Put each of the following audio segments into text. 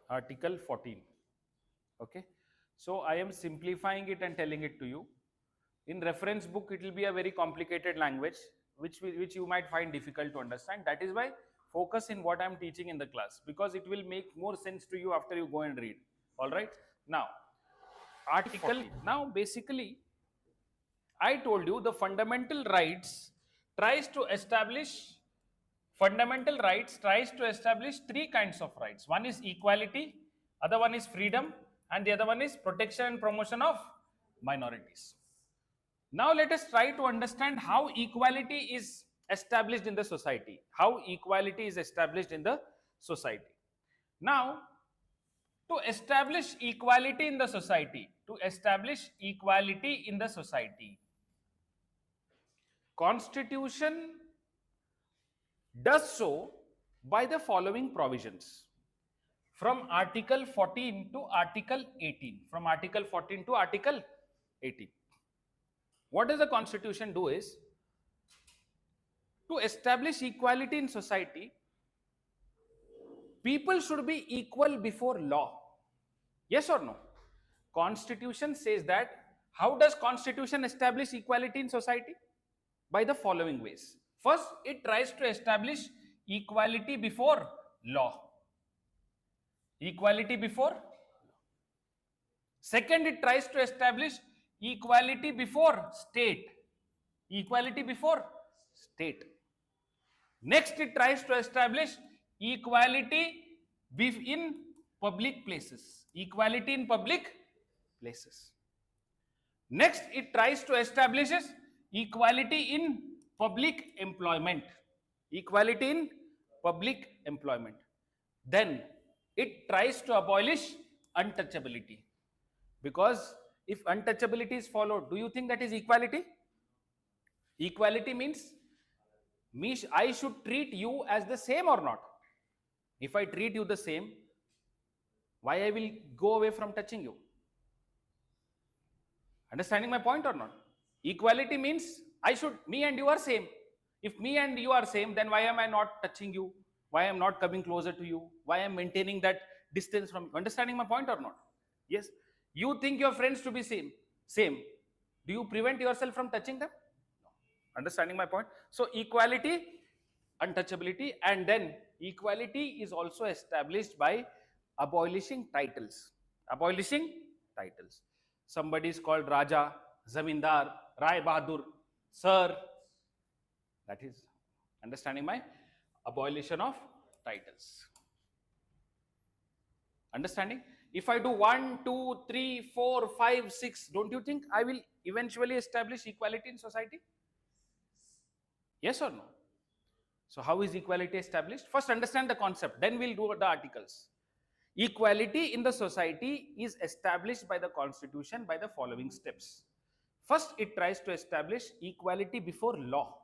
Article 14. Okay. So I am simplifying it and telling it to you. In reference book, it will be a very complicated language, which you might find difficult to understand. That is why focus in what I am teaching in the class, because it will make more sense to you after you go and read. All right. Now, Article. Now, basically, I told you the fundamental rights tries to establish three kinds of rights. One is equality, other one is freedom, and the other one is protection and promotion of minorities. Now let us try to understand how equality is established in the society. How equality is established in the society. Now, to establish equality in the society, Constitution does so by the following provisions. From Article 14 to Article 18. From Article 14 to Article 18. What does the Constitution do is, to establish equality in society, people should be equal before law. Yes or no? Constitution says that. How does Constitution establish equality in society? By the following ways. First, it tries to establish equality before law. Equality before law. Second, it tries to establish equality before state. Equality before state. Next, it tries to establish equality in public places. Equality in public places. Next, it tries to establish equality in public employment. Equality in public employment. Then, it tries to abolish untouchability. Because if untouchability is followed, do you think that is equality? Equality means I should treat you as the same or not. If I treat you the same, why I will go away from touching you? Understanding my point or not? Equality means me and you are same. If me and you are same, then why am I not touching you? Why I am not coming closer to you? Why I am maintaining that distance from you? Understanding my point or not? Yes. You think your friends to be same. Do you prevent yourself from touching them? No. Understanding my point? So equality, untouchability, and then equality is also established by abolishing titles. Abolishing titles. Somebody is called Raja, Zamindar, Rai Bahadur, Sir. That is understanding my abolition of titles. Understanding? If I do 1, 2, 3, 4, 5, 6, don't you think I will eventually establish equality in society? Yes or no? So how is equality established? First understand the concept, then we'll do the articles. Equality in the society is established by the Constitution by the following steps. First, it tries to establish equality before law.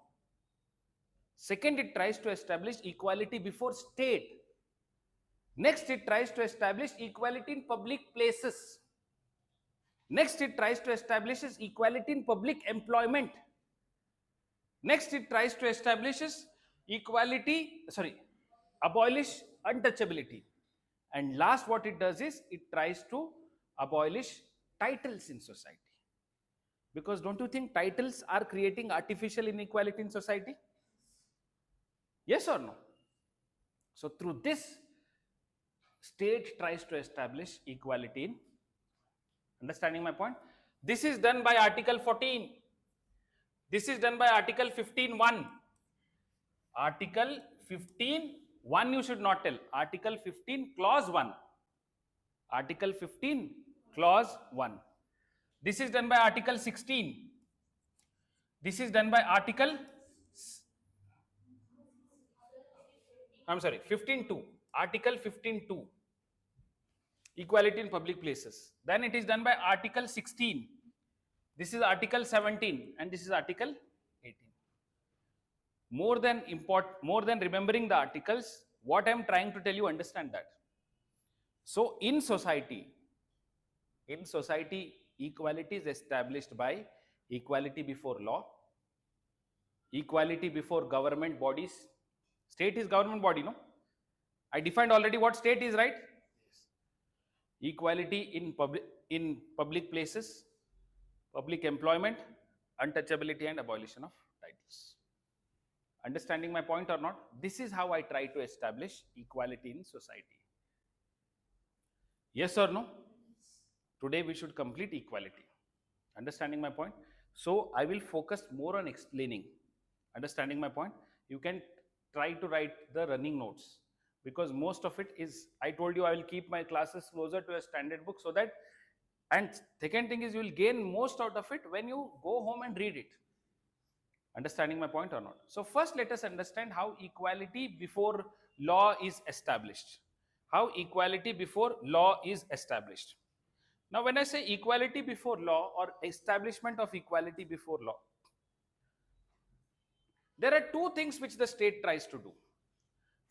Second, it tries to establish equality before state. Next, it tries to establish equality in public places. Next, it tries to establish equality in public employment. Next, it tries to establish abolish untouchability. And last, what it does is, it tries to abolish titles in society. Because don't you think titles are creating artificial inequality in society? Yes or no? So through this, state tries to establish equality in. Understanding my point? This is done by Article 14. This is done by Article 15(1). Article 15(1) you should not tell. Article 15 Clause 1. Article 15 Clause 1. This is done by Article 16. This is done by Article 15(2). Article 15(2). Equality in public places. Then it is done by Article 16. This is Article 17 and this is Article 18. More than remembering the articles, what I am trying to tell you, understand that. So in society, equality is established by equality before law, equality before government bodies. State is government body, no? I defined already what state is, right? equality in public places, public employment, untouchability and abolition of titles. Understanding my point or not? This is how I try to establish equality in society. Yes or no? Today we should complete equality. Understanding my point? So I will focus more on explaining. Understanding my point? You can try to write the running notes, because most of it is, I told you I will keep my classes closer to a standard book, so that, and second thing is, you will gain most out of it when you go home and read it. Understanding my point or not? So first let us understand how equality before law is established. How equality before law is established. Now when I say equality before law or establishment of equality before law, there are two things which the state tries to do.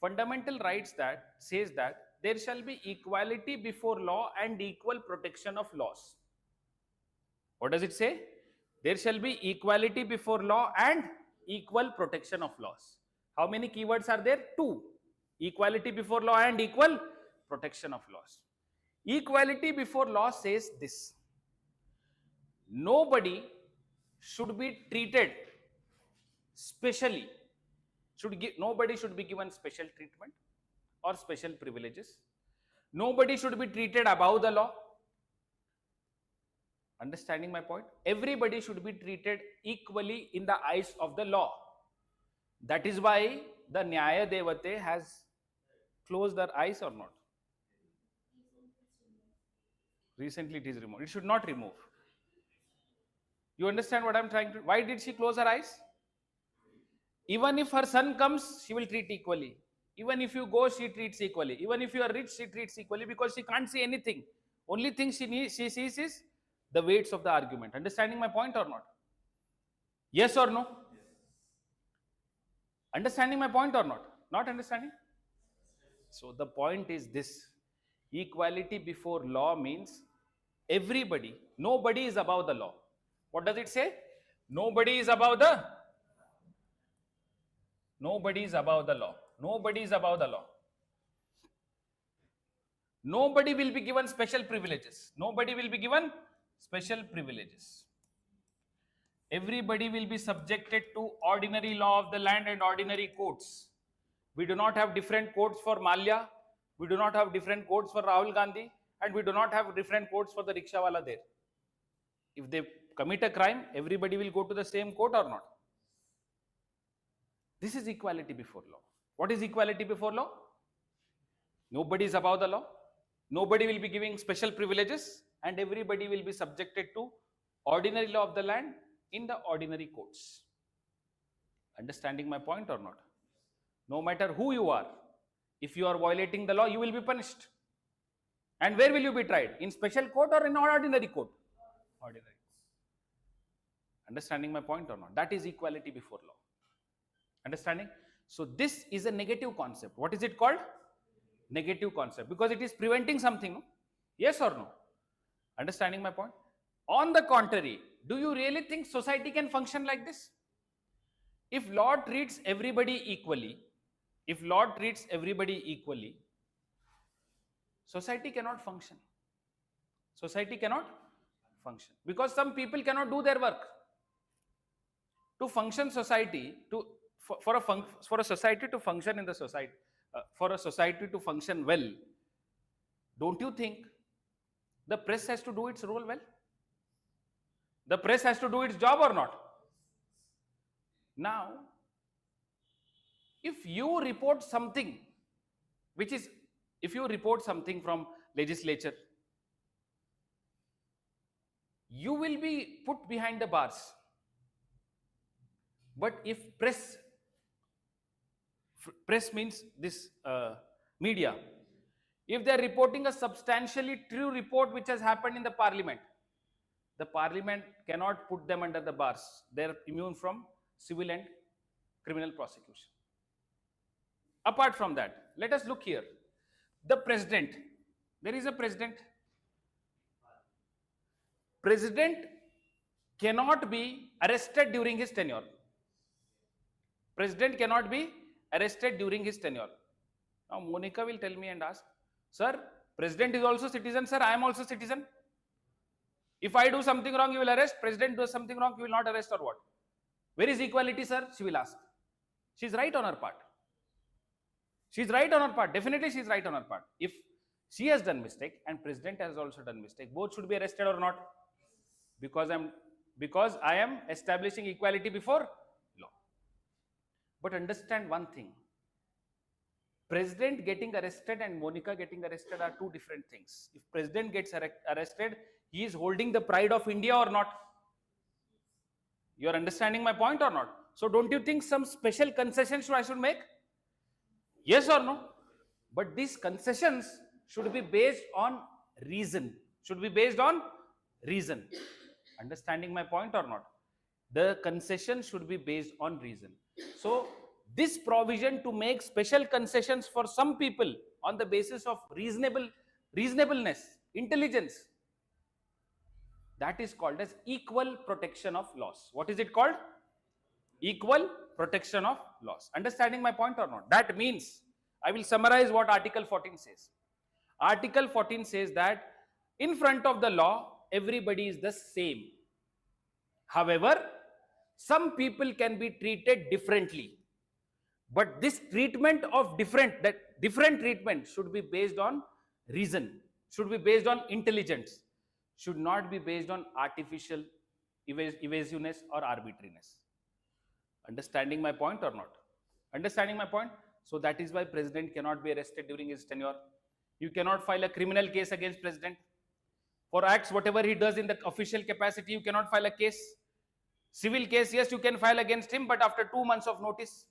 Fundamental rights that says that there shall be equality before law and equal protection of laws. What does it say? There shall be equality before law and equal protection of laws. How many keywords are there? Two. Equality before law and equal protection of laws. Equality before law says this: nobody should be treated specially, nobody should be given special treatment or special privileges. Nobody should be treated above the law. Understanding my point? Everybody should be treated equally in the eyes of the law. That is why the Nyaya Devate has closed their eyes or not? Recently it is removed. It should not remove. You understand what I am trying to? Why did she close her eyes? Even if her son comes, she will treat equally. Even if you go, she treats equally. Even if you are rich, she treats equally, because she can't see anything. Only thing she sees is the weights of the argument. Understanding my point or not? Yes or no? Yes. Understanding my point or not? Not understanding? So the point is this: equality before law means everybody, nobody is above the law. What does it say? Nobody is above the Nobody is above the law. Nobody is above the law. Nobody will be given special privileges. Nobody will be given special privileges. Everybody will be subjected to ordinary law of the land and ordinary courts. We do not have different courts for Malya. We do not have different courts for Rahul Gandhi. And we do not have different courts for the rickshawala there. If they commit a crime, everybody will go to the same court or not? This is equality before law. What is equality before law? Nobody is above the law. Nobody will be giving special privileges, and everybody will be subjected to ordinary law of the land in the ordinary courts. Understanding my point or not? No matter who you are, if you are violating the law, you will be punished. And where will you be tried? In special court or in ordinary court? Ordinary. Understanding my point or not? That is equality before law. Understanding? So this is a negative concept. What is it called? Negative concept, because it is preventing something. No? Yes or no? Understanding my point? On the contrary, do you really think society can function like this? If law treats everybody equally, society cannot function. Society cannot function because some people cannot do their work. To function society, for a society to function in the society, for a society to function well, don't you think the press has to do its role well? The press has to do its job or not? Now, if you report something from legislature, you will be put behind the bars. But if press means this media, if they are reporting a substantially true report which has happened in the parliament cannot put them under the bars. They are immune from civil and criminal prosecution. Apart from that, let us look here. The president, there is a president. President cannot be arrested during his tenure. President cannot be arrested during his tenure. Now Monica will tell me and ask, sir, President is also citizen, sir. I am also citizen. If I do something wrong, you will arrest. President does something wrong, you will not arrest, or what? Where is equality, sir? She will ask. She's right on her part. She's right on her part. Definitely she's right on her part. If she has done mistake and president has also done mistake, both should be arrested or not? Because I am establishing equality before law. But understand one thing. President getting arrested and Monica getting arrested are two different things. If president gets arrested, he is holding the pride of India or not? You are understanding my point or not? So don't you think some special concessions I should make? Yes or no? But these concessions should be based on reason. Should be based on reason. Understanding my point or not? The concession should be based on reason. So this provision to make special concessions for some people on the basis of reasonableness, intelligence, that is called as equal protection of laws. What is it called? Equal protection of laws. Understanding my point or not? That means, I will summarize what Article 14 says. Article 14 says that in front of the law, everybody is the same. However, some people can be treated differently. But this treatment of different treatment should be based on reason, should be based on intelligence, should not be based on artificial evasiveness or arbitrariness. Understanding my point or not? Understanding my point? So that is why president cannot be arrested during his tenure. You cannot file a criminal case against president. For acts, whatever he does in the official capacity, you cannot file a case. Civil case, yes, you can file against him, but after 2 months of notice.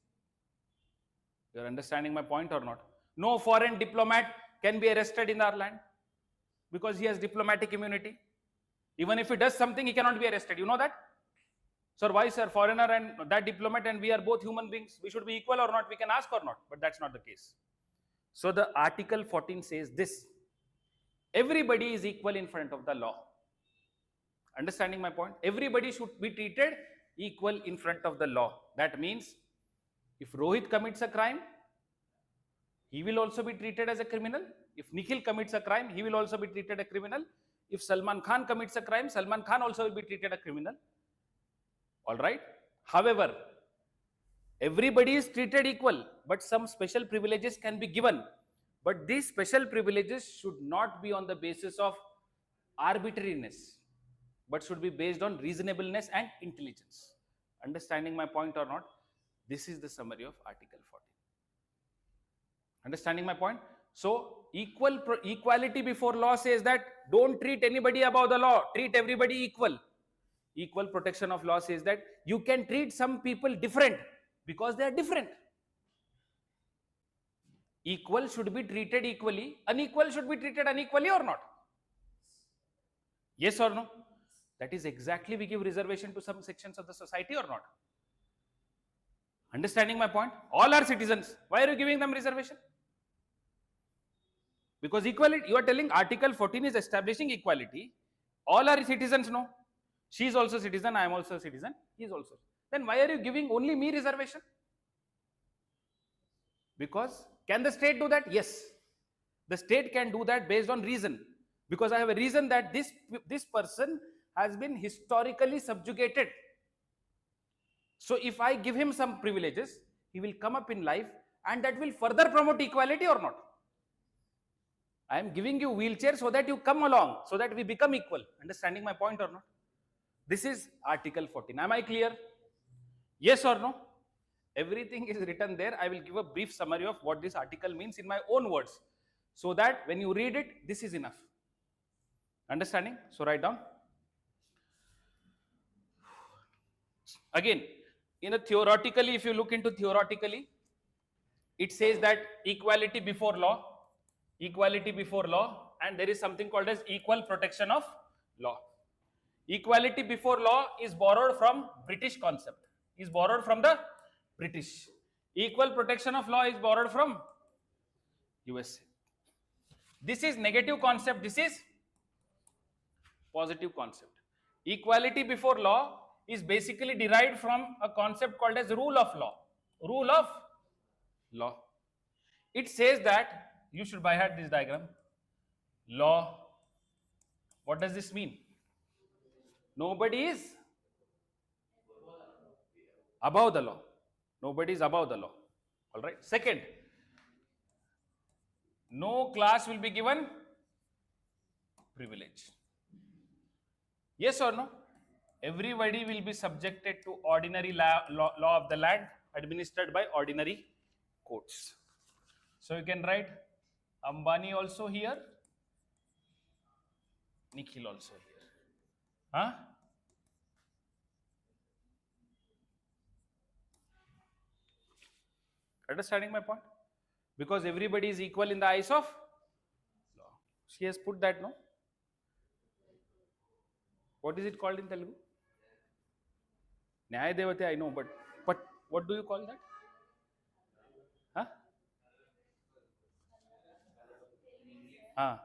You are understanding my point or not? No foreign diplomat can be arrested in our land because he has diplomatic immunity. Even if he does something, he cannot be arrested. You know that? Sir, why, sir? Foreigner and that diplomat and we are both human beings. We should be equal or not? We can ask or not. But that's not the case. So the Article 14 says this. Everybody is equal in front of the law. Understanding my point? Everybody should be treated equal in front of the law. That means if Rohit commits a crime, he will also be treated as a criminal. If Nikhil commits a crime, he will also be treated a criminal. If Salman Khan commits a crime, Salman Khan also will be treated a criminal. All right. However, everybody is treated equal, but some special privileges can be given. But these special privileges should not be on the basis of arbitrariness, but should be based on reasonableness and intelligence. Understanding my point or not? This is the summary of Article 14. Understanding my point? So, equality before law says that don't treat anybody above the law, treat everybody equal. Equal protection of law says that you can treat some people different because they are different. Equal should be treated equally, unequal should be treated unequally or not? Yes or no? That is exactly we give reservation to some sections of the society or not? Understanding my point? All are citizens. Why are you giving them reservation? Because equality, you are telling Article 14 is establishing equality. All are citizens, no? She is also citizen, I am also a citizen, he is also. Then why are you giving only me reservation? Because can the state do that? Yes. The state can do that based on reason. Because I have a reason that this person has been historically subjugated. So if I give him some privileges, he will come up in life and that will further promote equality or not? I am giving you wheelchair so that you come along, so that we become equal. Understanding my point or not? This is Article 14. Am I clear? Yes or no? Everything is written there. I will give a brief summary of what this article means in my own words, so that when you read it, this is enough. Understanding? So write down. Again, theoretically, if you look into theoretically, it says that equality before law, and there is something called as equal protection of law. Equality before law is borrowed from British concept, is borrowed from the British. Equal protection of law is borrowed from USA. This is negative concept, this is positive concept. Equality before law is basically derived from a concept called as rule of law. Rule of law. It says that, you should by heart this diagram. Law. What does this mean? Nobody is above the law. Nobody is above the law. All right. Second, no class will be given privilege. Yes or no? Everybody will be subjected to ordinary law of the land administered by ordinary courts. So you can write Ambani also here, Nikhil also here. Huh? Understanding my point? Because everybody is equal in the eyes of law. She has put that, no? What is it called in Telugu? Nyaya Devate, I know, but what do you call that? Huh?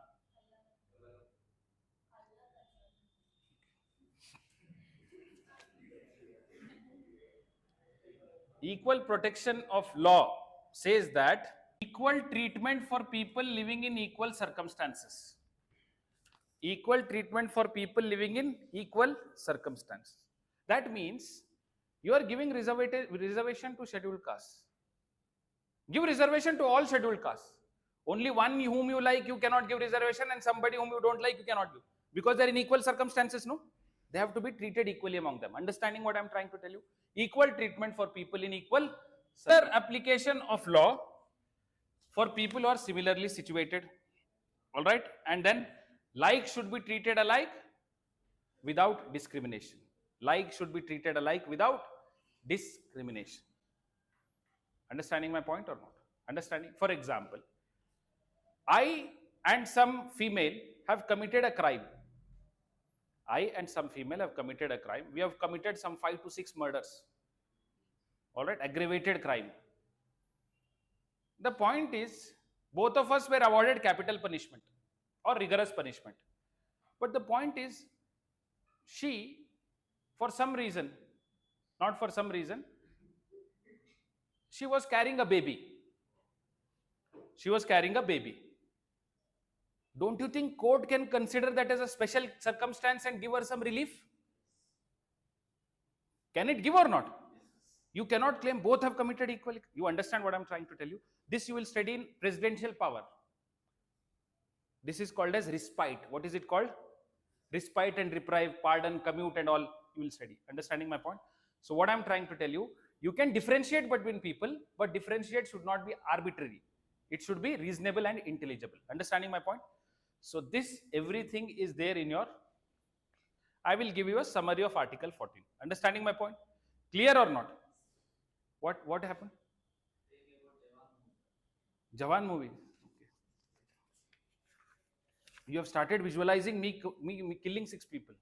Equal protection of law says that equal treatment for people living in equal circumstances. Equal treatment for people living in equal circumstances. That means you are giving reservation to scheduled castes. Give reservation to all scheduled castes. Only one whom you like, you cannot give reservation, and somebody whom you don't like, you cannot give. Because they're in equal circumstances, no? They have to be treated equally among them. Understanding what I'm trying to tell you? Equal treatment for people in equal. Sir, application of law for people who are similarly situated. All right? And then like should be treated alike without discrimination. Like should be treated alike without discrimination. Understanding my point or not? Understanding? For example, I and some female have committed a crime. I and some female have committed a crime. We have committed some 5 to 6 murders. All right, aggravated crime. The point is, both of us were awarded capital punishment or rigorous punishment. But the point is, she, for some reason, not for some reason, she was carrying a baby. She was carrying a baby. Don't you think court can consider that as a special circumstance and give her some relief? Can it give or not? You cannot claim both have committed equally. You understand what I'm trying to tell you? This you will study in presidential power. This is called as respite. What is it called? Respite and reprieve, pardon, commute and all you will study. Understanding my point? So what I'm trying to tell you, you can differentiate between people, but differentiate should not be arbitrary. It should be reasonable and intelligible. Understanding my point? So this, everything is there in your, I will give you a summary of Article 14. Understanding my point? Clear or not? What happened? Jawan movie. Okay. You have started visualizing me killing 6 people.